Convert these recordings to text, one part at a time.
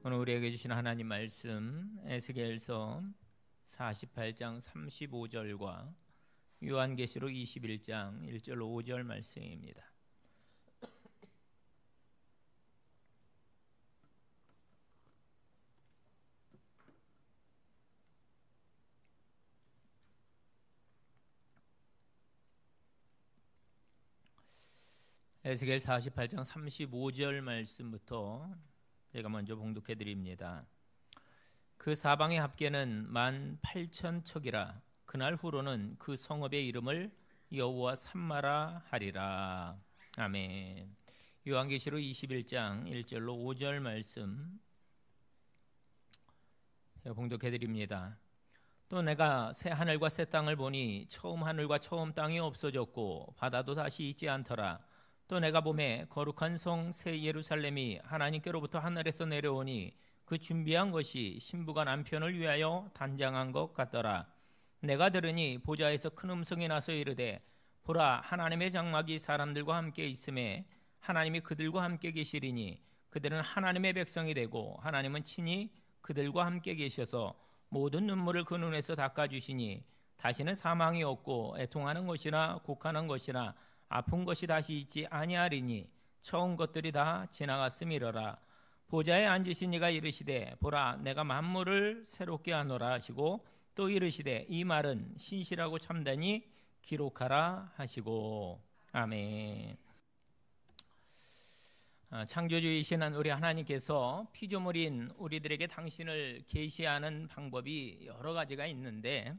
오늘 우리에게 주신 하나님 말씀 에스겔서 48장 35절과 요한계시록 21장 1절 5절 말씀입니다. 에스겔 48장 35절 말씀부터 제가 먼저 봉독해 드립니다. 그 사방의 합계는 18,000척이라. 그날 후로는 그 성읍의 이름을 여호와 삼마라 하리라. 아멘. 요한계시록 21장 1절로 5절 말씀 제가 봉독해 드립니다. 또 내가 새 하늘과 새 땅을 보니 처음 하늘과 처음 땅이 없어졌고 바다도 다시 있지 않더라. 또 내가 보매 거룩한 성 새 예루살렘이 하나님께로부터 하늘에서 내려오니 그 준비한 것이 신부가 남편을 위하여 단장한 것 같더라. 내가 들으니 보좌에서 큰 음성이 나서 이르되 보라, 하나님의 장막이 사람들과 함께 있음에 하나님이 그들과 함께 계시리니 그들은 하나님의 백성이 되고 하나님은 친히 그들과 함께 계셔서 모든 눈물을 그 눈에서 닦아주시니 다시는 사망이 없고 애통하는 것이나 곡하는 것이나 아픈 것이 다시 있지 아니하리니 처음 것들이 다 지나갔음이러라. 보좌에 앉으신 이가 이르시되 보라, 내가 만물을 새롭게 하노라 하시고 또 이르시되 이 말은 신실하고 참되니 기록하라 하시고. 아멘. 창조주이신 우리 하나님께서 피조물인 우리들에게 당신을 계시하는 방법이 여러 가지가 있는데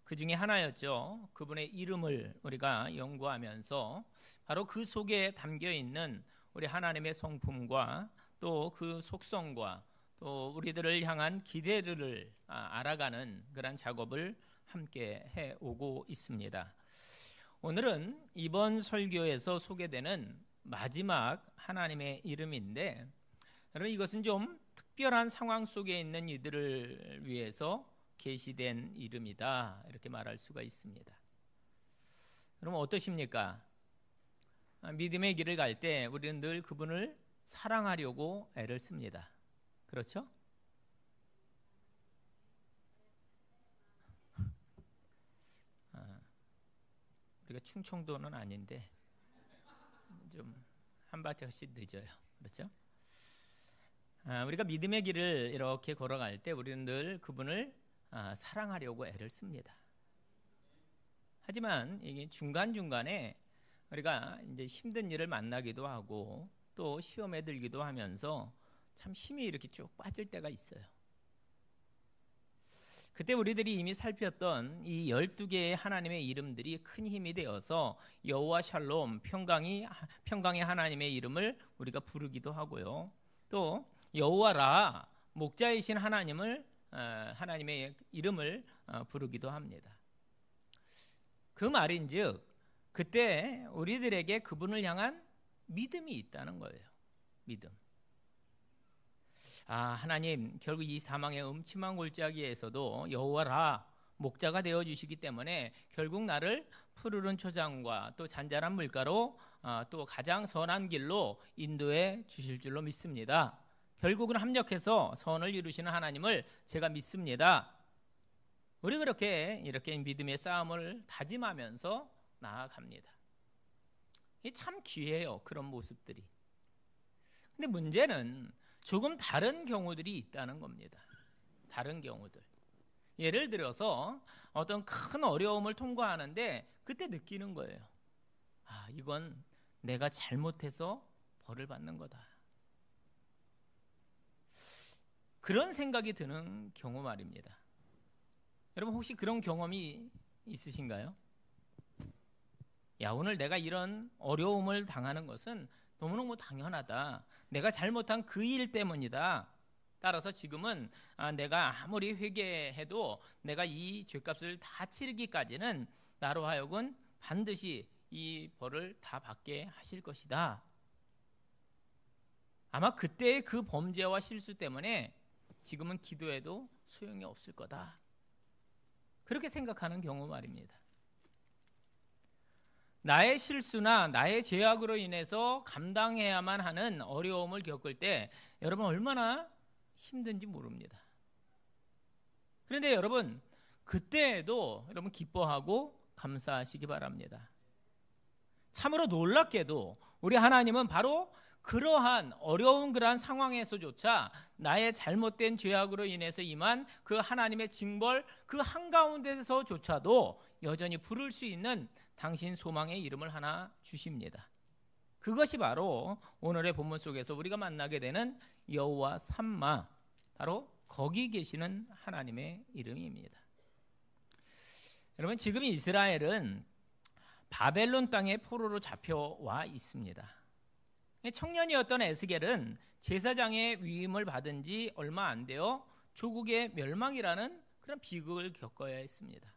그 중에 하나였죠. 그분의 이름을 우리가 연구하면서 바로 그 속에 담겨 있는 우리 하나님의 성품과 또 그 속성과 또 우리들을 향한 기대를 알아가는 그런 작업을 함께 해오고 있습니다. 오늘은 이번 설교에서 소개되는 마지막 하나님의 이름인데, 여러분 이것은 좀 특별한 상황 속에 있는 이들을 위해서 계시된 이름이다, 이렇게 말할 수가 있습니다. 그럼 어떠십니까? 믿음의 길을 갈 때 우리는 늘 그분을 사랑하려고 애를 씁니다. 그렇죠? 우리가 충청도는 아닌데 좀 한 발짝씩 늦어요. 그렇죠? 우리가 믿음의 길을 이렇게 걸어갈 때 우리는 늘 그분을 사랑하려고 애를 씁니다. 하지만 이게 중간중간에 우리가 이제 힘든 일을 만나기도 하고 또 시험에 들기도 하면서 참 힘이 이렇게 쭉 빠질 때가 있어요. 그때 우리들이 이미 살폈던 이 12개의 하나님의 이름들이 큰 힘이 되어서 여호와 샬롬, 평강의 하나님의 이름을 우리가 부르기도 하고요. 또 여호와 라, 목자이신 하나님의 이름을 부르기도 합니다. 그 말인즉 그때 우리들에게 그분을 향한 믿음이 있다는 거예요. 믿음. 하나님 결국 이 사망의 음침한 골짜기에서도 여호와 라, 목자가 되어주시기 때문에 결국 나를 푸르른 초장과 또 잔잔한 물가로 또 가장 선한 길로 인도해 주실 줄로 믿습니다. 결국은 합력해서 선을 이루시는 하나님을 제가 믿습니다. 우리 이렇게 믿음의 싸움을 다짐하면서 나아갑니다. 이게 참 귀해요, 그런 모습들이. 근데 문제는 조금 다른 경우들이 있다는 겁니다. 다른 경우들. 예를 들어서 어떤 큰 어려움을 통과하는데 그때 느끼는 거예요. 이건 내가 잘못해서 벌을 받는 거다. 그런 생각이 드는 경우 말입니다. 여러분 혹시 그런 경험이 있으신가요? 오늘 내가 이런 어려움을 당하는 것은 너무너무 당연하다. 내가 잘못한 그 일 때문이다. 따라서 지금은 내가 아무리 회개해도 내가 이 죄값을 다 치르기까지는 나로 하여금 반드시 이 벌을 다 받게 하실 것이다. 아마 그때의 그 범죄와 실수 때문에 지금은 기도해도 소용이 없을 거다. 그렇게 생각하는 경우 말입니다. 나의 실수나 나의 죄악으로 인해서 감당해야만 하는 어려움을 겪을 때 여러분 얼마나 힘든지 모릅니다. 그런데 여러분, 그때에도 여러분 기뻐하고 감사하시기 바랍니다. 참으로 놀랍게도 우리 하나님은 바로 그러한 어려운 그러한 상황에서조차 나의 잘못된 죄악으로 인해서 임한 그 하나님의 징벌 그 한가운데서조차도 여전히 부를 수 있는 당신 소망의 이름을 하나 주십니다. 그것이 바로 오늘의 본문 속에서 우리가 만나게 되는 여호와 삼마, 바로 거기 계시는 하나님의 이름입니다. 여러분, 지금 이스라엘은 바벨론 땅의 포로로 잡혀와 있습니다. 청년이었던 에스겔은 제사장의 위임을 받은 지 얼마 안 되어 조국의 멸망이라는 그런 비극을 겪어야 했습니다.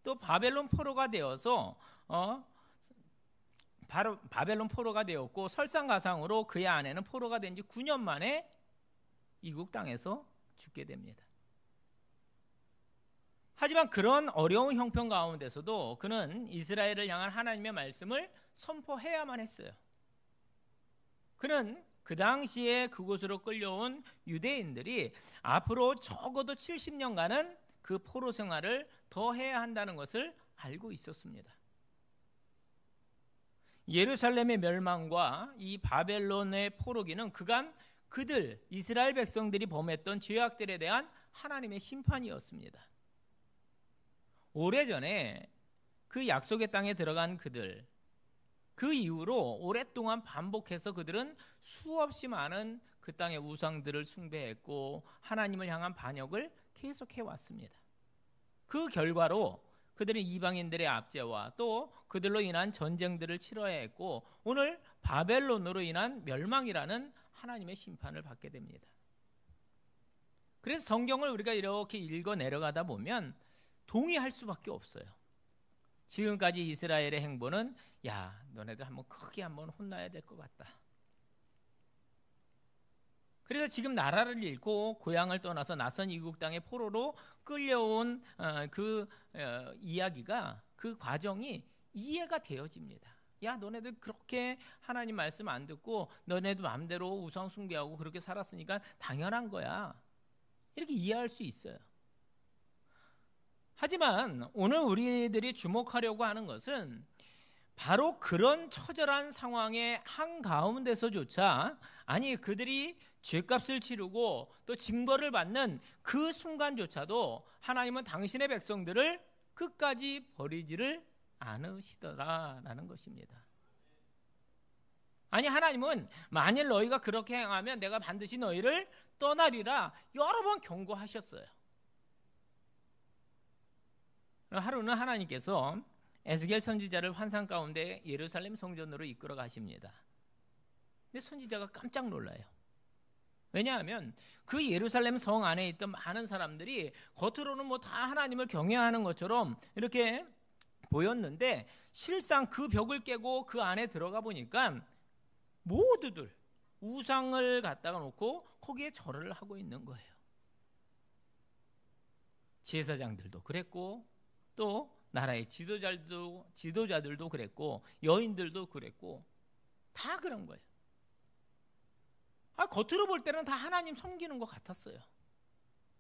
또 바벨론 포로가 되어서 바벨론 포로가 되었고 설상가상으로 그의 아내는 포로가 된 지 9년 만에 이국 땅에서 죽게 됩니다. 하지만 그런 어려운 형편 가운데서도 그는 이스라엘을 향한 하나님의 말씀을 선포해야만 했어요. 그는 그 당시에 그곳으로 끌려온 유대인들이 앞으로 적어도 70년간은 그 포로 생활을 더 해야 한다는 것을 알고 있었습니다. 예루살렘의 멸망과 이 바벨론의 포로기는 그간 그들 이스라엘 백성들이 범했던 죄악들에 대한 하나님의 심판이었습니다. 오래전에 그 약속의 땅에 들어간 그들, 그 이후로 오랫동안 반복해서 그들은 수없이 많은 그 땅의 우상들을 숭배했고 하나님을 향한 반역을 계속해왔습니다. 그 결과로 그들은 이방인들의 압제와 또 그들로 인한 전쟁들을 치러야 했고 오늘 바벨론으로 인한 멸망이라는 하나님의 심판을 받게 됩니다. 그래서 성경을 우리가 이렇게 읽어 내려가다 보면 동의할 수밖에 없어요. 지금까지 이스라엘의 행보는 야, 너네들 한번 크게 한번 혼나야 될 것 같다. 그래서 지금 나라를 잃고 고향을 떠나서 낯선 이국 땅의 포로로 끌려온 이야기가 그 과정이 이해가 되어집니다. 야, 너네들 그렇게 하나님 말씀 안 듣고 너네도 마음대로 우상 숭배하고 그렇게 살았으니까 당연한 거야. 이렇게 이해할 수 있어요. 하지만 오늘 우리들이 주목하려고 하는 것은 바로 그런 처절한 상황의 한가운데서조차 아니 그들이 죄값을 치르고 또 징벌을 받는 그 순간조차도 하나님은 당신의 백성들을 끝까지 버리지를 않으시더라라는 것입니다. 아니 하나님은 만일 너희가 그렇게 행하면 내가 반드시 너희를 떠나리라 여러 번 경고하셨어요. 하루는 하나님께서 에스겔 선지자를 환상 가운데 예루살렘 성전으로 이끌어 가십니다. 근데 선지자가 깜짝 놀라요. 왜냐하면 그 예루살렘 성 안에 있던 많은 사람들이 겉으로는 뭐 다 하나님을 경외하는 것처럼 이렇게 보였는데 실상 그 벽을 깨고 그 안에 들어가 보니까 모두들 우상을 갖다가 놓고 거기에 절을 하고 있는 거예요. 제사장들도 그랬고 또 나라의 지도자들도 그랬고 여인들도 그랬고 다 그런 거예요. 겉으로 볼 때는 다 하나님 섬기는 것 같았어요.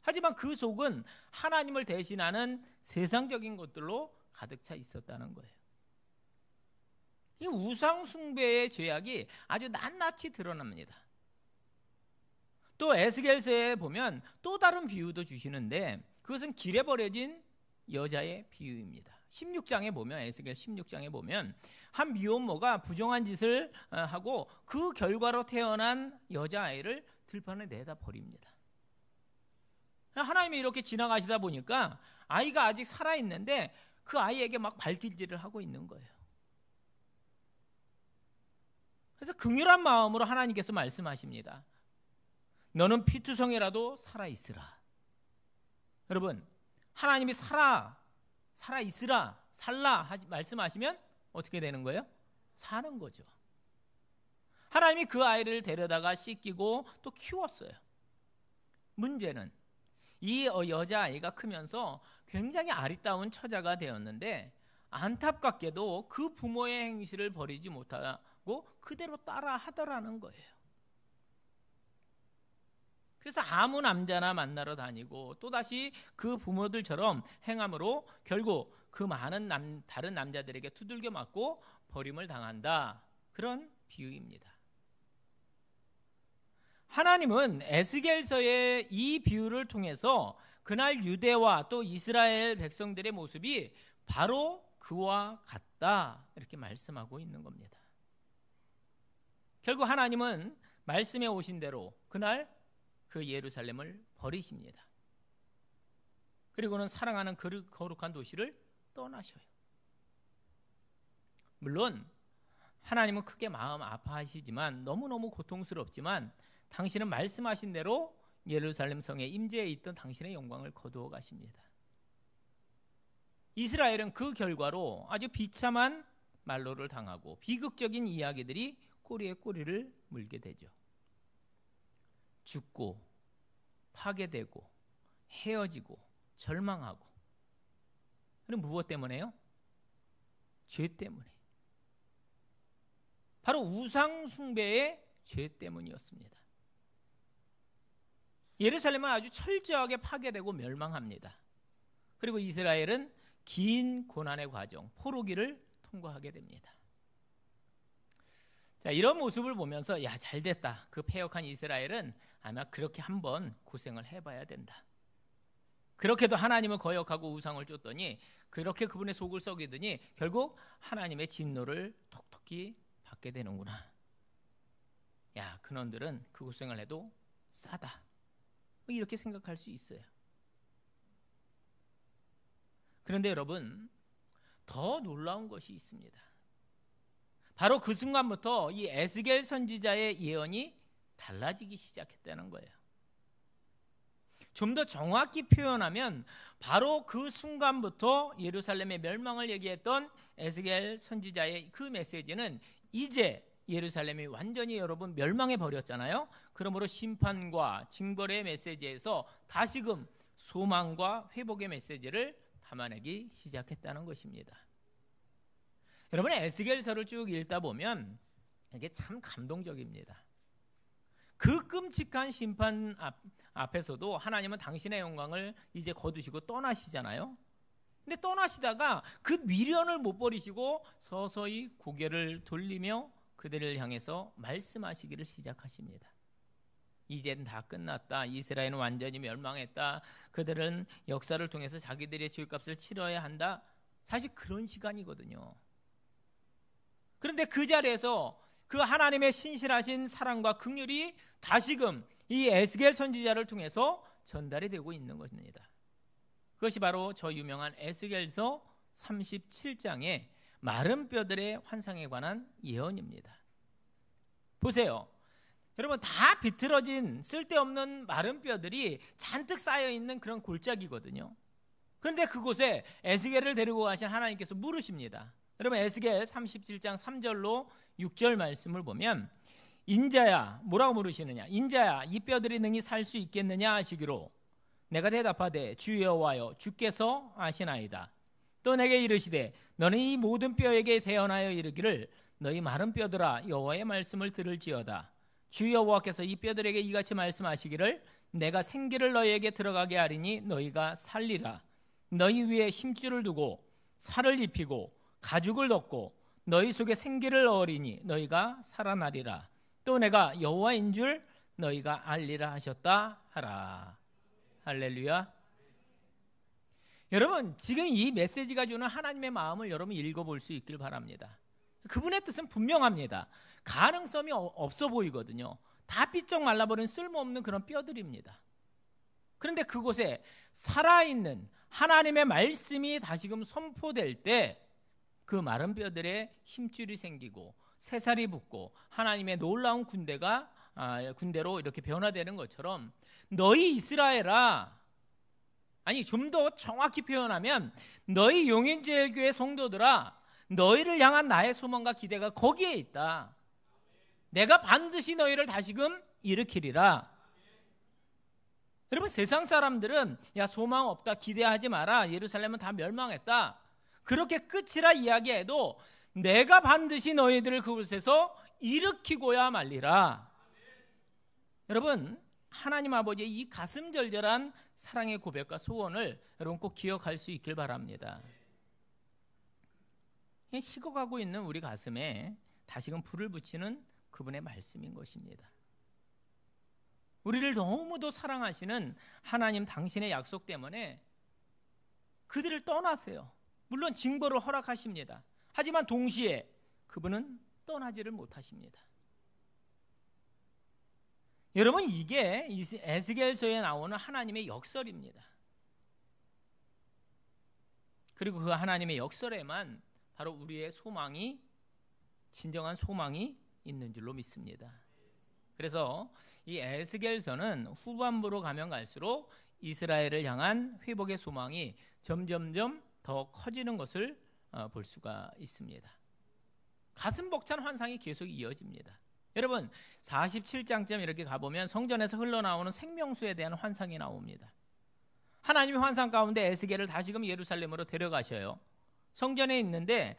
하지만 그 속은 하나님을 대신하는 세상적인 것들로 가득 차 있었다는 거예요. 이 우상 숭배의 죄악이 아주 낱낱이 드러납니다. 또 에스겔서에 보면 또 다른 비유도 주시는데 그것은 길에 버려진 여자의 비유입니다. 16장에 보면 에스겔 16장에 보면 한 미혼모가 부정한 짓을 하고 그 결과로 태어난 여자아이를 들판에 내다 버립니다. 하나님이 이렇게 지나가시다 보니까 아이가 아직 살아있는데 그 아이에게 막 발길질을 하고 있는 거예요. 그래서 긍휼한 마음으로 하나님께서 말씀하십니다. 너는 피투성이라도 살아있으라. 여러분 하나님이 살아있으라, 살라 말씀하시면 어떻게 되는 거예요? 사는 거죠. 하나님이 그 아이를 데려다가 씻기고 또 키웠어요. 문제는 이 여자아이가 크면서 굉장히 아리따운 처자가 되었는데 안타깝게도 그 부모의 행실을 버리지 못하고 그대로 따라 하더라는 거예요. 그래서 아무 남자나 만나러 다니고 또다시 그 부모들처럼 행함으로 결국 그 많은 다른 남자들에게 두들겨 맞고 버림을 당한다. 그런 비유입니다. 하나님은 에스겔서의 이 비유를 통해서 그날 유대와 또 이스라엘 백성들의 모습이 바로 그와 같다 이렇게 말씀하고 있는 겁니다. 결국 하나님은 말씀해 오신 대로 그날 그 예루살렘을 버리십니다. 그리고는 사랑하는 그 거룩한 도시를 떠나셔요. 물론 하나님은 크게 마음 아파하시지만 너무너무 고통스럽지만 당신은 말씀하신 대로 예루살렘 성에 임재해 있던 당신의 영광을 거두어 가십니다. 이스라엘은 그 결과로 아주 비참한 말로를 당하고 비극적인 이야기들이 꼬리에 꼬리를 물게 되죠. 죽고 파괴되고 헤어지고 절망하고. 그럼 무엇 때문에요? 죄 때문에. 바로 우상 숭배의 죄 때문이었습니다. 예루살렘은 아주 철저하게 파괴되고 멸망합니다. 그리고 이스라엘은 긴 고난의 과정, 포로기를 통과하게 됩니다. 자, 이런 모습을 보면서 야, 잘됐다. 그 패역한 이스라엘은 아마 그렇게 한번 고생을 해봐야 된다. 그렇게도 하나님을 거역하고 우상을 쫓더니 그렇게 그분의 속을 썩이더니 결국 하나님의 진노를 톡톡히 받게 되는구나. 야, 그놈들은 그 고생을 해도 싸다. 이렇게 생각할 수 있어요. 그런데 여러분, 더 놀라운 것이 있습니다. 바로 그 순간부터 이 에스겔 선지자의 예언이 달라지기 시작했다는 거예요. 좀 더 정확히 표현하면 바로 그 순간부터 예루살렘의 멸망을 얘기했던 에스겔 선지자의 그 메시지는 이제 예루살렘이 완전히 여러분 멸망해 버렸잖아요. 그러므로 심판과 징벌의 메시지에서 다시금 소망과 회복의 메시지를 담아내기 시작했다는 것입니다. 여러분, 에스겔서를 쭉 읽다 보면 이게 참 감동적입니다. 그 끔찍한 심판 앞에서도 하나님은 당신의 영광을 이제 거두시고 떠나시잖아요. 근데 떠나시다가 그 미련을 못 버리시고 서서히 고개를 돌리며 그들을 향해서 말씀하시기를 시작하십니다. 이젠 다 끝났다. 이스라엘은 완전히 멸망했다. 그들은 역사를 통해서 자기들의 죄값을 치러야 한다. 사실 그런 시간이거든요. 그런데 그 자리에서 그 하나님의 신실하신 사랑과 긍휼이 다시금 이 에스겔 선지자를 통해서 전달이 되고 있는 것입니다. 그것이 바로 저 유명한 에스겔서 37장의 마른 뼈들의 환상에 관한 예언입니다. 보세요. 여러분, 다 비틀어진 쓸데없는 마른 뼈들이 잔뜩 쌓여있는 그런 골짜기거든요. 그런데 그곳에 에스겔을 데리고 가신 하나님께서 물으십니다. 여러분, 에스겔 37장 3절로 6절 말씀을 보면 인자야, 뭐라고 물으시느냐? 인자야, 이 뼈들이 능히 살 수 있겠느냐 하시기로 내가 대답하되 주 여호와여, 주께서 아시나이다. 또 내게 이르시되 너는 이 모든 뼈에게 대언하여 이르기를 너희 마른 뼈들아 여호와의 말씀을 들을지어다. 주 여호와께서 이 뼈들에게 이같이 말씀하시기를 내가 생기를 너희에게 들어가게 하리니 너희가 살리라. 너희 위에 힘줄을 두고 살을 입히고 가죽을 덮고 너희 속에 생기를 넣으리니 너희가 살아나리라. 또 내가 여호와인 줄 너희가 알리라 하셨다 하라. 할렐루야. 여러분, 지금 이 메시지가 주는 하나님의 마음을 여러분 읽어볼 수 있길 바랍니다. 그분의 뜻은 분명합니다. 가능성이 없어 보이거든요. 다 삐쩍 말라버린 쓸모없는 그런 뼈들입니다. 그런데 그곳에 살아있는 하나님의 말씀이 다시금 선포될 때 그 마른 뼈들에 힘줄이 생기고 새살이 붙고 하나님의 놀라운 군대로 이렇게 변화되는 것처럼 너희 이스라엘아, 아니 좀 더 정확히 표현하면 너희 용인제일교회 성도들아, 너희를 향한 나의 소망과 기대가 거기에 있다. 내가 반드시 너희를 다시금 일으키리라. 여러분, 세상 사람들은 야, 소망 없다, 기대하지 마라, 예루살렘은 다 멸망했다, 그렇게 끝이라 이야기해도 내가 반드시 너희들을 그곳에서 일으키고야 말리라. 여러분, 하나님 아버지의 이 가슴절절한 사랑의 고백과 소원을 여러분 꼭 기억할 수 있길 바랍니다. 식어가고 있는 우리 가슴에 다시금 불을 붙이는 그분의 말씀인 것입니다. 우리를 너무도 사랑하시는 하나님 당신의 약속 때문에 그들을 떠나세요. 물론 징벌을 허락하십니다. 하지만 동시에 그분은 떠나지를 못하십니다. 여러분, 이게 에스겔서에 나오는 하나님의 역설입니다. 그리고 그 하나님의 역설에만 바로 우리의 소망이, 진정한 소망이 있는 줄로 믿습니다. 그래서 이 에스겔서는 후반부로 가면 갈수록 이스라엘을 향한 회복의 소망이 점점점 더 커지는 것을 볼 수가 있습니다. 가슴 벅찬 환상이 계속 이어집니다. 여러분, 47장쯤 이렇게 가보면 성전에서 흘러나오는 생명수에 대한 환상이 나옵니다. 하나님의 환상 가운데 에스겔을 다시금 예루살렘으로 데려가셔요. 성전이 있는데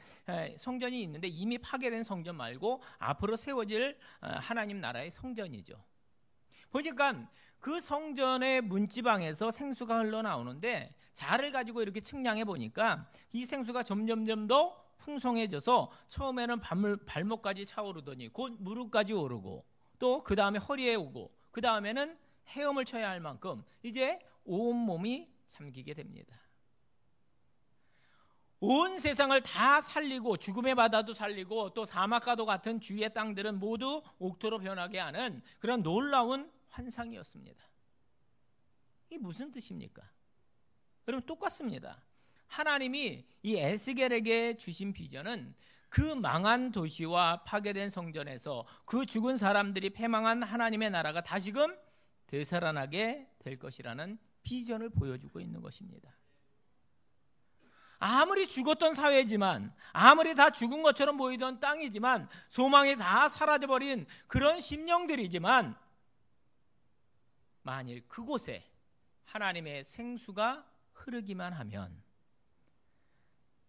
이미 파괴된 성전 말고 앞으로 세워질 하나님 나라의 성전이죠. 보니까 그 성전의 문지방에서 생수가 흘러나오는데 자를 가지고 이렇게 측량해 보니까 이 생수가 점점점 더 풍성해져서 처음에는 발목까지 차오르더니 곧 무릎까지 오르고 또 그 다음에 허리에 오고 그 다음에는 헤엄을 쳐야 할 만큼 이제 온몸이 잠기게 됩니다. 온 세상을 다 살리고 죽음의 바다도 살리고 또 사막과도 같은 주위의 땅들은 모두 옥토로 변하게 하는 그런 놀라운 환상이었습니다. 이게 무슨 뜻입니까? 여러분, 똑같습니다. 하나님이 이 에스겔에게 주신 비전은 그 망한 도시와 파괴된 성전에서 그 죽은 사람들이 패망한 하나님의 나라가 다시금 되살아나게 될 것이라는 비전을 보여주고 있는 것입니다. 아무리 죽었던 사회지만, 아무리 다 죽은 것처럼 보이던 땅이지만, 소망이 다 사라져버린 그런 심령들이지만, 만일 그곳에 하나님의 생수가 흐르기만 하면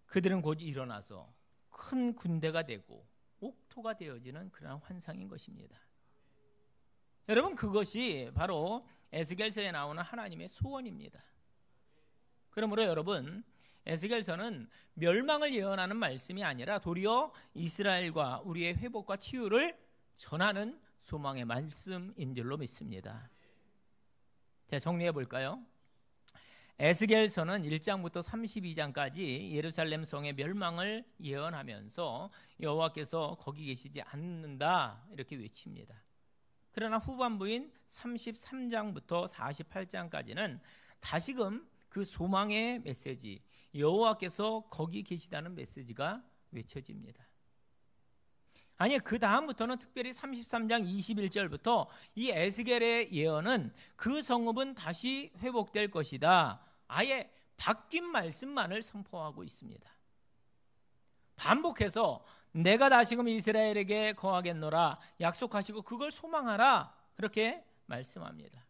그들은 곧 일어나서 큰 군대가 되고 옥토가 되어지는 그런 환상인 것입니다. 여러분, 그것이 바로 에스겔서에 나오는 하나님의 소원입니다. 그러므로 여러분, 에스겔서는 멸망을 예언하는 말씀이 아니라 도리어 이스라엘과 우리의 회복과 치유를 전하는 소망의 말씀인 줄로 믿습니다. 자, 정리해 볼까요? 에스겔서는 1장부터 32장까지 예루살렘 성의 멸망을 예언하면서 여호와께서 거기 계시지 않는다 이렇게 외칩니다. 그러나 후반부인 33장부터 48장까지는 다시금 그 소망의 메시지, 여호와께서 거기 계시다는 메시지가 외쳐집니다. 아니, 그 다음부터는 특별히 33장 21절부터 이 에스겔의 예언은 그 성읍은 다시 회복될 것이다, 아예 바뀐 말씀만을 선포하고 있습니다. 반복해서 내가 다시금 이스라엘에게 거하겠노라 약속하시고 그걸 소망하라 그렇게 말씀합니다.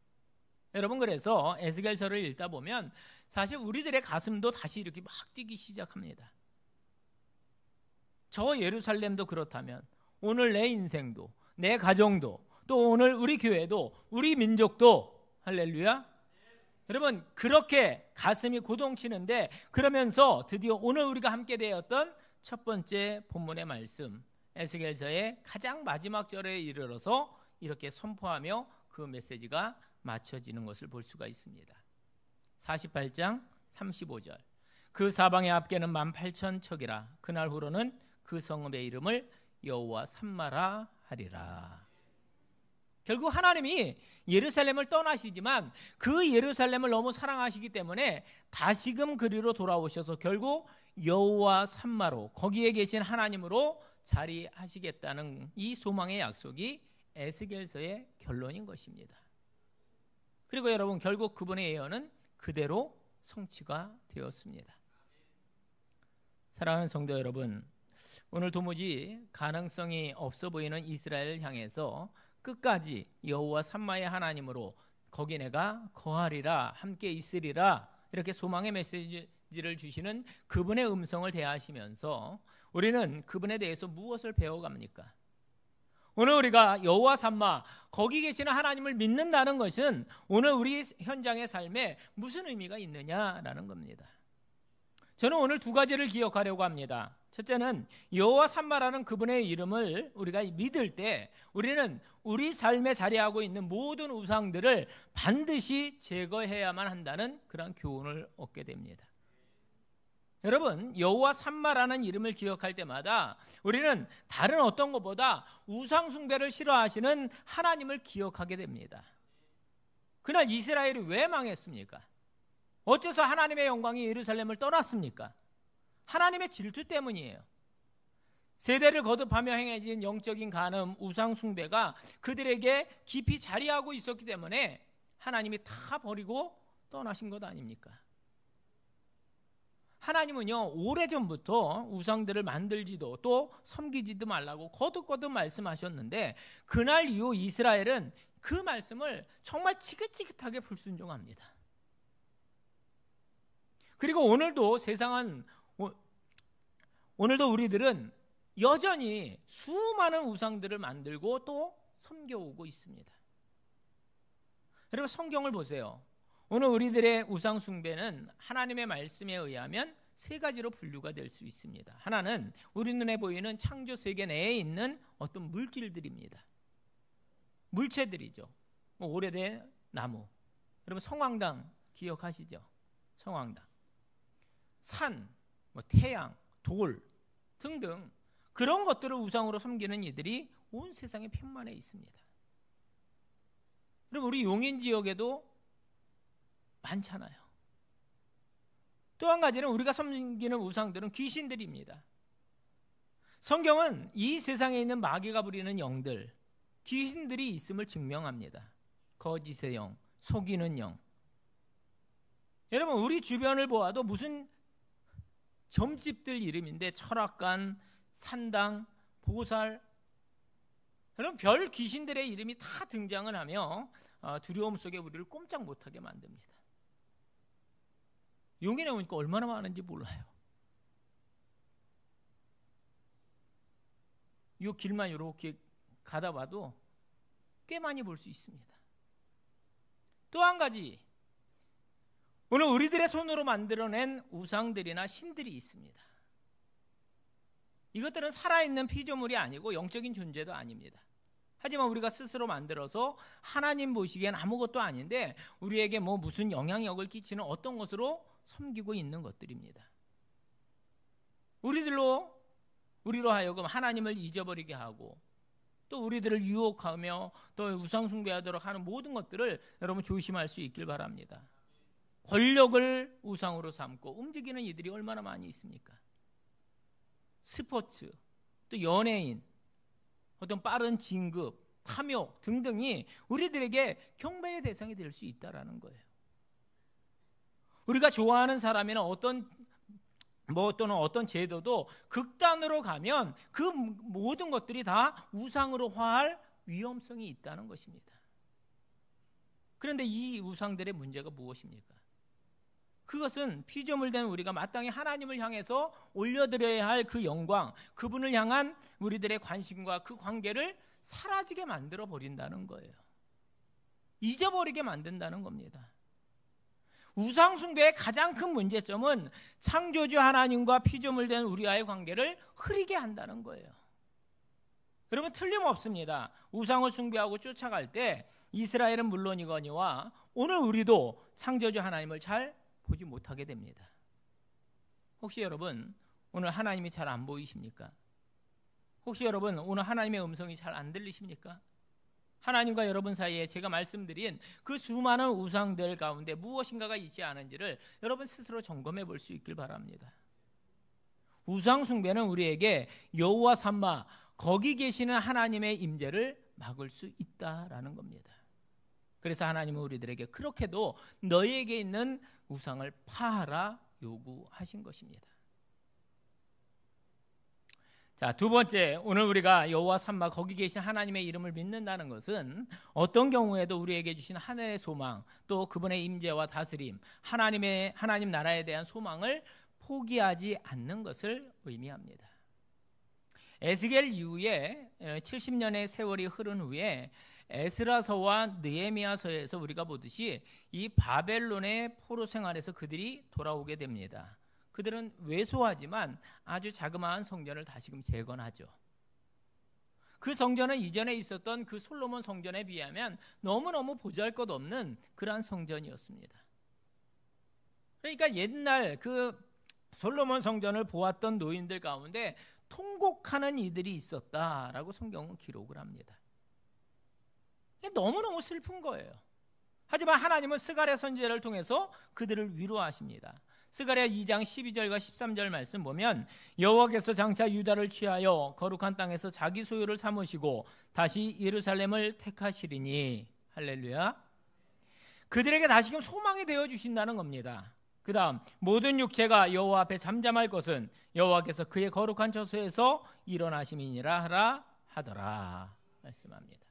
여러분, 그래서 에스겔서를 읽다 보면 사실 우리들의 가슴도 다시 이렇게 막 뛰기 시작합니다. 저 예루살렘도 그렇다면 오늘 내 인생도, 내 가정도, 또 오늘 우리 교회도, 우리 민족도, 할렐루야, 여러분, 그렇게 가슴이 고동치는데, 그러면서 드디어 오늘 우리가 함께 되었던 첫 번째 본문의 말씀, 에스겔서의 가장 마지막 절에 이르러서 이렇게 선포하며 그 메시지가 맞춰지는 것을 볼 수가 있습니다. 48장 35절, 그 사방의 앞께는 18,000척이라 그날 후로는 그 성읍의 이름을 여호와 삼마라 하리라. 결국 하나님이 예루살렘을 떠나시지만 그 예루살렘을 너무 사랑하시기 때문에 다시금 그리로 돌아오셔서 결국 여호와 삼마로, 거기에 계신 하나님으로 자리하시겠다는 이 소망의 약속이 에스겔서의 결론인 것입니다. 그리고 여러분, 결국 그분의 예언은 그대로 성취가 되었습니다. 사랑하는 성도 여러분, 오늘 도무지 가능성이 없어 보이는 이스라엘을 향해서 끝까지 여호와 삼마의 하나님으로 거기 내가 거하리라, 함께 있으리라, 이렇게 소망의 메시지를 주시는 그분의 음성을 대하시면서 우리는 그분에 대해서 무엇을 배워갑니까? 오늘 우리가 여호와 삼마, 거기 계시는 하나님을 믿는다는 것은 오늘 우리 현장의 삶에 무슨 의미가 있느냐라는 겁니다. 저는 오늘 두 가지를 기억하려고 합니다. 첫째는 여호와 삼마라는 그분의 이름을 우리가 믿을 때 우리는 우리 삶에 자리하고 있는 모든 우상들을 반드시 제거해야만 한다는 그런 교훈을 얻게 됩니다. 여러분, 여호와 삼마라는 이름을 기억할 때마다 우리는 다른 어떤 것보다 우상 숭배를 싫어하시는 하나님을 기억하게 됩니다. 그날 이스라엘이 왜 망했습니까? 어째서 하나님의 영광이 예루살렘을 떠났습니까? 하나님의 질투 때문이에요. 세대를 거듭하며 행해진 영적인 간음, 우상 숭배가 그들에게 깊이 자리하고 있었기 때문에 하나님이 다 버리고 떠나신 것 아닙니까? 하나님은요, 오래전부터 우상들을 만들지도 또 섬기지도 말라고 거듭거듭 말씀하셨는데 그날 이후 이스라엘은 그 말씀을 정말 지긋지긋하게 불순종합니다. 그리고 오늘도 오늘도 우리들은 여전히 수많은 우상들을 만들고 또 섬겨오고 있습니다. 여러분, 성경을 보세요. 오늘 우리들의 우상 숭배는 하나님의 말씀에 의하면 세 가지로 분류가 될 수 있습니다. 하나는 우리 눈에 보이는 창조 세계 내에 있는 어떤 물질들입니다. 물체들이죠. 오래된 나무. 여러분, 성황당 기억하시죠? 성황당. 산, 태양, 돌 등등 그런 것들을 우상으로 섬기는 이들이 온 세상에 편만에 있습니다. 그럼 우리 용인 지역에도 많잖아요. 또 한 가지는 우리가 섬기는 우상들은 귀신들입니다. 성경은 이 세상에 있는 마귀가 부리는 영들, 귀신들이 있음을 증명합니다. 거짓의 영, 속이는 영. 여러분, 우리 주변을 보아도 무슨 점집들 이름인데 철학관, 산당, 보살, 여러분 별 귀신들의 이름이 다 등장을 하며 두려움 속에 우리를 꼼짝 못하게 만듭니다. 용인에 오니까 얼마나 많은지 몰라요. 이 길만 이렇게 가다 봐도 꽤 많이 볼 수 있습니다. 또 한 가지, 오늘 우리들의 손으로 만들어낸 우상들이나 신들이 있습니다. 이것들은 살아있는 피조물이 아니고 영적인 존재도 아닙니다. 하지만 우리가 스스로 만들어서 하나님 보시기엔 아무것도 아닌데 우리에게 무슨 영향력을 끼치는 어떤 것으로 섬기고 있는 것들입니다. 우리로 하여금 하나님을 잊어버리게 하고 또 우리들을 유혹하며 또 우상 숭배하도록 하는 모든 것들을 여러분 조심할 수 있길 바랍니다. 권력을 우상으로 삼고 움직이는 이들이 얼마나 많이 있습니까? 스포츠, 또 연예인, 어떤 빠른 진급, 탐욕 등등이 우리들에게 경배의 대상이 될 수 있다라는 거예요. 우리가 좋아하는 사람이나 또는 어떤 제도도 극단으로 가면 그 모든 것들이 다 우상으로 화할 위험성이 있다는 것입니다. 그런데 이 우상들의 문제가 무엇입니까? 그것은 피조물된 우리가 마땅히 하나님을 향해서 올려드려야 할 그 영광, 그분을 향한 우리들의 관심과 그 관계를 사라지게 만들어 버린다는 거예요. 잊어버리게 만든다는 겁니다. 우상 숭배의 가장 큰 문제점은 창조주 하나님과 피조물된 우리와의 관계를 흐리게 한다는 거예요. 여러분, 틀림없습니다. 우상을 숭배하고 쫓아갈 때 이스라엘은 물론이거니와 오늘 우리도 창조주 하나님을 잘 보지 못하게 됩니다. 혹시 여러분 오늘 하나님이 잘 안 보이십니까? 혹시 여러분 오늘 하나님의 음성이 잘 안 들리십니까? 하나님과 여러분 사이에 제가 말씀드린 그 수많은 우상들 가운데 무엇인가가 있지 않은지를 여러분 스스로 점검해 볼 수 있길 바랍니다. 우상 숭배는 우리에게 여호와 삼마, 거기 계시는 하나님의 임재를 막을 수 있다라는 겁니다. 그래서 하나님은 우리들에게 그렇게도 너희에게 있는 우상을 파하라 요구하신 것입니다. 자, 두 번째, 오늘 우리가 여호와 삼마, 거기 계신 하나님의 이름을 믿는다는 것은 어떤 경우에도 우리에게 주신 하늘의 소망, 또 그분의 임재와 다스림, 하나님 나라에 대한 소망을 포기하지 않는 것을 의미합니다. 에스겔 이후에 70년의 세월이 흐른 후에 에스라서와 느헤미야서에서 우리가 보듯이 이 바벨론의 포로 생활에서 그들이 돌아오게 됩니다. 그들은 왜소하지만 아주 자그마한 성전을 다시금 재건하죠. 그 성전은 이전에 있었던 그 솔로몬 성전에 비하면 너무너무 보잘것없는 그러한 성전이었습니다. 그러니까 옛날 그 솔로몬 성전을 보았던 노인들 가운데 통곡하는 이들이 있었다라고 성경은 기록을 합니다. 너무너무 슬픈 거예요. 하지만 하나님은 스가랴 선지자를 통해서 그들을 위로하십니다. 스가랴 2장 12절과 13절 말씀 보면 여호와께서 장차 유다를 취하여 거룩한 땅에서 자기 소유를 삼으시고 다시 예루살렘을 택하시리니 할렐루야. 그들에게 다시금 소망이 되어 주신다는 겁니다. 그 다음 모든 육체가 여호와 앞에 잠잠할 것은 여호와께서 그의 거룩한 처소에서 일어나심이니라 하라 하더라 말씀합니다.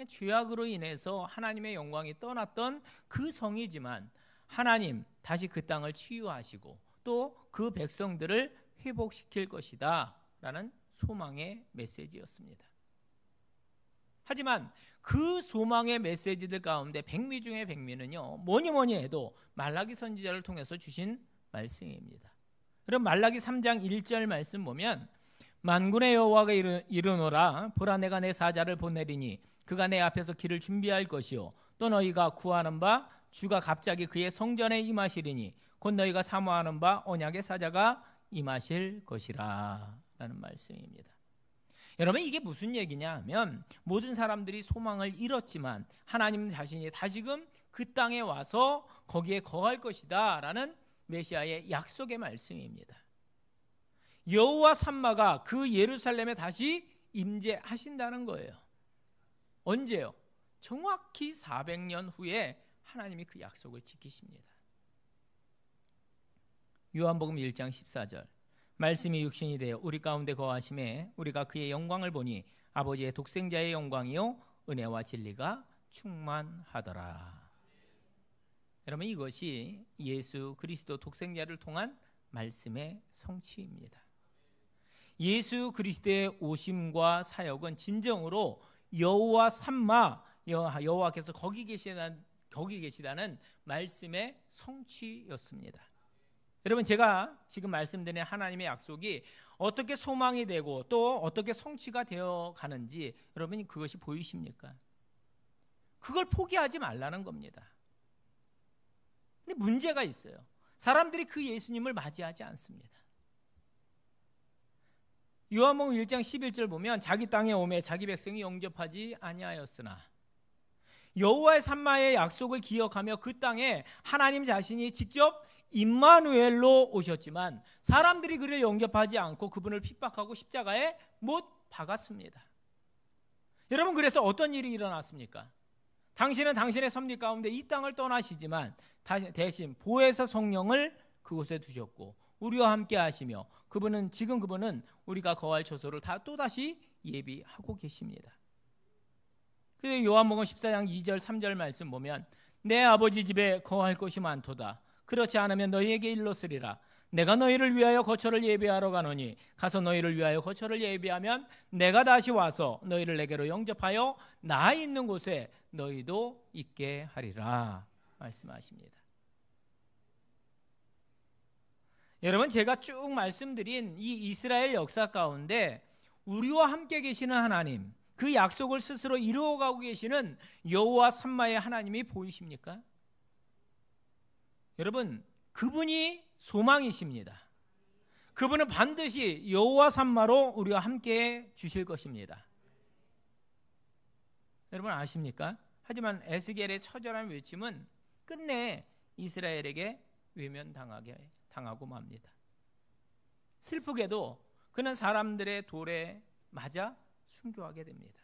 죄악으로 인해서 하나님의 영광이 떠났던 그 성이지만 하나님 다시 그 땅을 치유하시고 또 그 백성들을 회복시킬 것이다 라는 소망의 메시지였습니다. 하지만 그 소망의 메시지들 가운데 백미 중에 백미는요 뭐니 해도 말라기 선지자를 통해서 주신 말씀입니다. 그럼 말라기 3장 1절 말씀 보면 만군의 여호와가 이르노라 보라 내가 내 사자를 보내리니 그가 내 앞에서 길을 준비할 것이요 또 너희가 구하는 바 주가 갑자기 그의 성전에 임하시리니 곧 너희가 사모하는 바 언약의 사자가 임하실 것이라 라는 말씀입니다. 여러분 이게 무슨 얘기냐 하면 모든 사람들이 소망을 잃었지만 하나님 자신이 다시금 그 땅에 와서 거기에 거할 것이다 라는 메시아의 약속의 말씀입니다. 여호와 삼마가 그 예루살렘에 다시 임재하신다는 거예요. 언제요? 정확히 400년 후에 하나님이 그 약속을 지키십니다. 요한복음 1장 14절 말씀이 육신이 되어 우리 가운데 거하심에 우리가 그의 영광을 보니 아버지의 독생자의 영광이요 은혜와 진리가 충만하더라. 여러분 이것이 예수 그리스도 독생자를 통한 말씀의 성취입니다. 예수 그리스도의 오심과 사역은 진정으로 여호와 삼마 여호와께서 거기 계시다는 말씀의 성취였습니다. 여러분 제가 지금 말씀드린 하나님의 약속이 어떻게 소망이 되고 또 어떻게 성취가 되어 가는지 여러분이 그것이 보이십니까? 그걸 포기하지 말라는 겁니다. 근데 문제가 있어요. 사람들이 그 예수님을 맞이하지 않습니다. 요한복음 1장 11절 보면 자기 땅에 오매 자기 백성이 영접하지 아니하였으나 여호와의 삼마의 약속을 기억하며 그 땅에 하나님 자신이 직접 임마누엘로 오셨지만 사람들이 그를 영접하지 않고 그분을 핍박하고 십자가에 못 박았습니다. 여러분 그래서 어떤 일이 일어났습니까? 당신은 당신의 섭리 가운데 이 땅을 떠나시지만 대신 보혜사 성령을 그곳에 두셨고 우리와 함께 하시며 그분은 우리가 거할 처소를 다 또다시 예비하고 계십니다. 그래서 요한복음 14장 2절 3절 말씀 보면 내 아버지 집에 거할 곳이 많도다. 그렇지 않으면 너희에게 일렀으리라. 내가 너희를 위하여 거처를 예비하러 가노니 가서 너희를 위하여 거처를 예비하면 내가 다시 와서 너희를 내게로 영접하여 나 있는 곳에 너희도 있게 하리라 말씀하십니다. 여러분 제가 쭉 말씀드린 이 이스라엘 역사 가운데 우리와 함께 계시는 하나님, 그 약속을 스스로 이루어가고 계시는 여호와 삼마의 하나님이 보이십니까? 여러분 그분이 소망이십니다. 그분은 반드시 여호와 삼마로 우리와 함께 주실 것입니다. 여러분 아십니까? 하지만 에스겔의 처절한 외침은 끝내 이스라엘에게 외면당하고 맙니다. 슬프게도 그는 사람들의 돌에 맞아 순교하게 됩니다.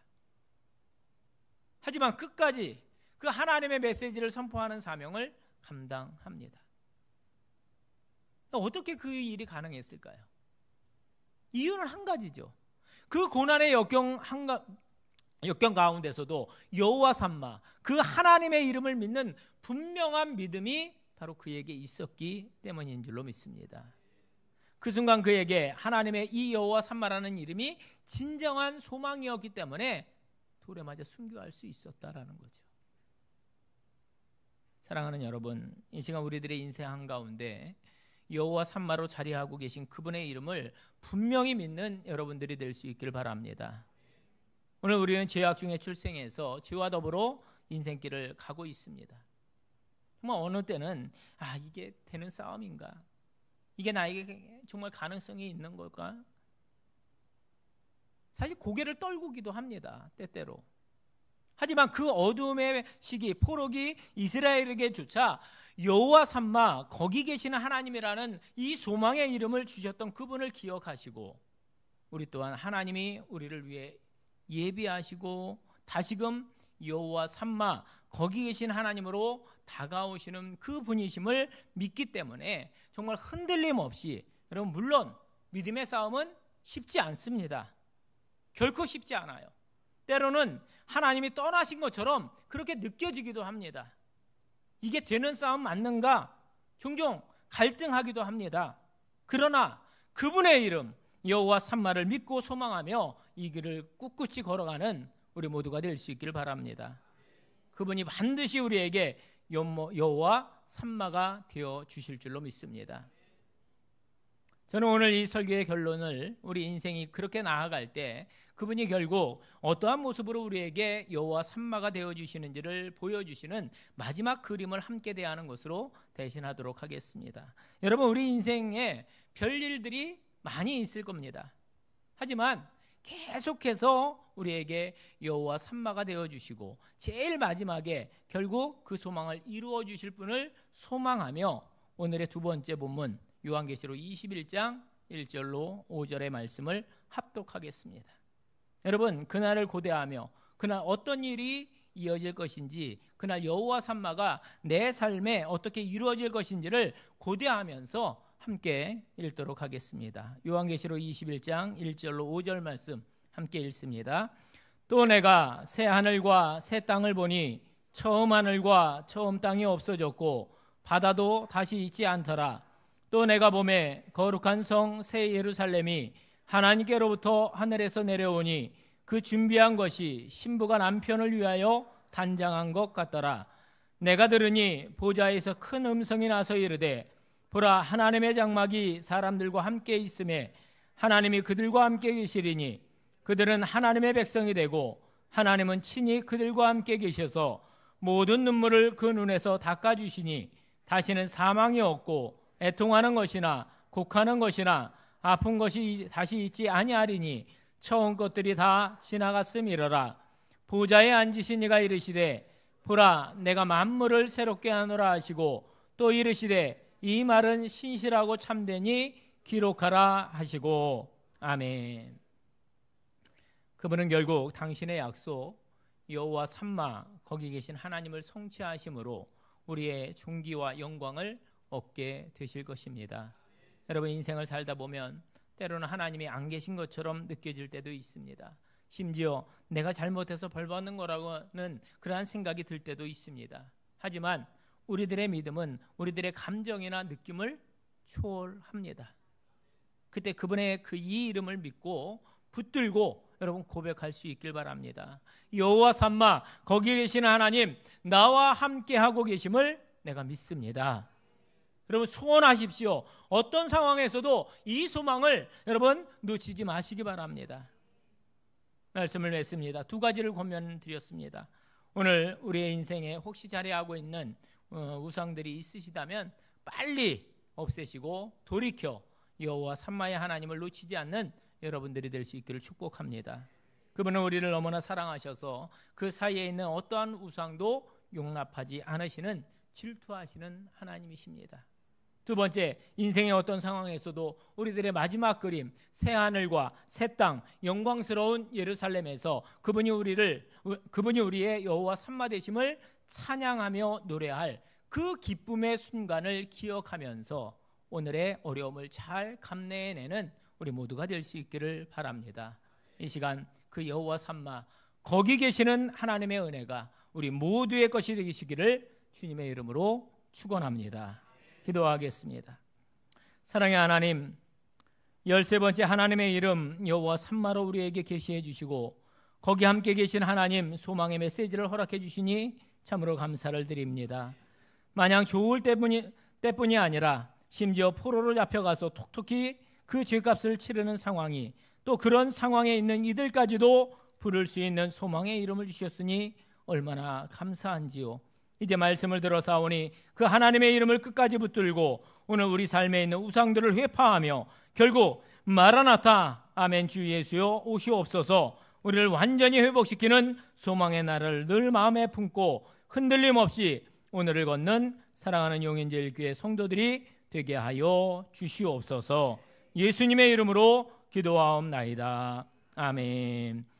하지만 끝까지 그 하나님의 메시지를 선포하는 사명을 감당합니다. 어떻게 그 일이 가능했을까요? 이유는 한 가지죠. 그 고난의 역경 가운데서도 여호와 삼마, 그 하나님의 이름을 믿는 분명한 믿음이 바로 그에게 있었기 때문인 줄로 믿습니다. 그 순간 그에게 하나님의 이 여호와 삼마라는 이름이 진정한 소망이었기 때문에 돌에 맞아 순교할 수 있었다라는 거죠. 사랑하는 여러분, 이 시간 우리들의 인생 한가운데 여호와 삼마로 자리하고 계신 그분의 이름을 분명히 믿는 여러분들이 될 수 있기를 바랍니다. 오늘 우리는 죄악 중에 출생해서 죄와 더불어 인생길을 가고 있습니다. 정말 어느 때는 이게 되는 싸움인가? 이게 나에게 정말 가능성이 있는 걸까? 사실 고개를 떨구기도 합니다. 때때로. 하지만 그 어둠의 시기, 포로기 이스라엘에게조차 여호와 삼마, 거기 계시는 하나님이라는 이 소망의 이름을 주셨던 그분을 기억하시고, 우리 또한 하나님이 우리를 위해 예비하시고 다시금 여호와 삼마, 거기 계신 하나님으로 다가오시는 그 분이심을 믿기 때문에 정말 흔들림 없이, 여러분 물론 믿음의 싸움은 쉽지 않습니다. 결코 쉽지 않아요. 때로는 하나님이 떠나신 것처럼 그렇게 느껴지기도 합니다. 이게 되는 싸움 맞는가? 종종 갈등하기도 합니다. 그러나 그분의 이름 여호와 삼마를 믿고 소망하며 이 길을 꿋꿋이 걸어가는 우리 모두가 될 수 있기를 바랍니다. 그분이 반드시 우리에게 여호와 삼마가 되어 주실 줄로 믿습니다. 저는 오늘 이 설교의 결론을, 우리 인생이 그렇게 나아갈 때 그분이 결국 어떠한 모습으로 우리에게 여호와 삼마가 되어주시는지를 보여주시는 마지막 그림을 함께 대하는 것으로 대신하도록 하겠습니다. 여러분, 우리 인생에 별일들이 많이 있을 겁니다. 하지만 계속해서 우리에게 여호와 삼마가 되어주시고 제일 마지막에 결국 그 소망을 이루어 주실 분을 소망하며 오늘의 두 번째 본문 요한계시록 21장 1절로 5절의 말씀을 합독하겠습니다. 여러분, 그날을 고대하며 그날 어떤 일이 이어질 것인지, 그날 여호와 삼마가 내 삶에 어떻게 이루어질 것인지를 고대하면서 함께 읽도록 하겠습니다. 요한계시록 21장 1절로 5절 말씀 함께 읽습니다. 또 내가 새 하늘과 새 땅을 보니 처음 하늘과 처음 땅이 없어졌고 바다도 다시 있지 않더라. 또 내가 보매 거룩한 성 새 예루살렘이 하나님께로부터 하늘에서 내려오니 그 준비한 것이 신부가 남편을 위하여 단장한 것 같더라. 내가 들으니 보좌에서 큰 음성이 나서 이르되 보라, 하나님의 장막이 사람들과 함께 있음에 하나님이 그들과 함께 계시리니 그들은 하나님의 백성이 되고 하나님은 친히 그들과 함께 계셔서 모든 눈물을 그 눈에서 닦아주시니 다시는 사망이 없고 애통하는 것이나 곡하는 것이나 아픈 것이 다시 있지 아니하리니 처음 것들이 다 지나갔음이러라. 보좌에 앉으신 이가 이르시되 보라, 내가 만물을 새롭게 하노라 하시고 또 이르시되 이 말은 신실하고 참되니 기록하라 하시고. 아멘. 그분은 결국 당신의 약속 여호와 삼마, 거기 계신 하나님을 성취하심으로 우리의 존귀와 영광을 얻게 되실 것입니다. 여러분, 인생을 살다 보면 때로는 하나님이 안 계신 것처럼 느껴질 때도 있습니다. 심지어 내가 잘못해서 벌 받는 거라고는 그러한 생각이 들 때도 있습니다. 하지만 우리들의 믿음은 우리들의 감정이나 느낌을 초월합니다. 그때 그분의 그 이 이름을 믿고 붙들고 여러분 고백할 수 있길 바랍니다. 여호와 삼마, 거기 계시는 하나님, 나와 함께 하고 계심을 내가 믿습니다. 여러분, 소원하십시오. 어떤 상황에서도 이 소망을 여러분 놓치지 마시기 바랍니다. 말씀을 맺습니다. 두 가지를 권면드렸습니다. 오늘 우리의 인생에 혹시 자리하고 있는 우상들이 있으시다면 빨리 없애시고 돌이켜 여호와 삼마의 하나님을 놓치지 않는 여러분들이 될 수 있기를 축복합니다. 그분은 우리를 너무나 사랑하셔서 그 사이에 있는 어떠한 우상도 용납하지 않으시는 질투하시는 하나님이십니다. 두 번째, 인생의 어떤 상황에서도 우리들의 마지막 그림, 새 하늘과 새 땅, 영광스러운 예루살렘에서 그분이 우리의 여호와 삼마 되심을 찬양하며 노래할 그 기쁨의 순간을 기억하면서 오늘의 어려움을 잘 감내해내는 우리 모두가 될 수 있기를 바랍니다. 이 시간 그 여호와 삼마, 거기 계시는 하나님의 은혜가 우리 모두의 것이 되시기를 주님의 이름으로 축원합니다. 기도하겠습니다. 사랑의 하나님, 13번째, 하나님의 이름 여호와 삼마로 우리에게 계시해 주시고 거기 함께 계신 하나님 소망의 메시지를 허락해 주시니 참으로 감사를 드립니다. 마냥 좋을 때뿐이 아니라 심지어 포로로 잡혀가서 톡톡히 그 죄값을 치르는 상황이, 또 그런 상황에 있는 이들까지도 부를 수 있는 소망의 이름을 주셨으니 얼마나 감사한지요. 이제 말씀을 들어사오니 그 하나님의 이름을 끝까지 붙들고 오늘 우리 삶에 있는 우상들을 회파하며 결국 마라나타 아멘 주 예수여 오시옵소서 우리를 완전히 회복시키는 소망의 날을 늘 마음에 품고 흔들림 없이 오늘을 걷는 사랑하는 용인제일교회 성도들이 되게 하여 주시옵소서. 예수님의 이름으로 기도하옵나이다. 아멘.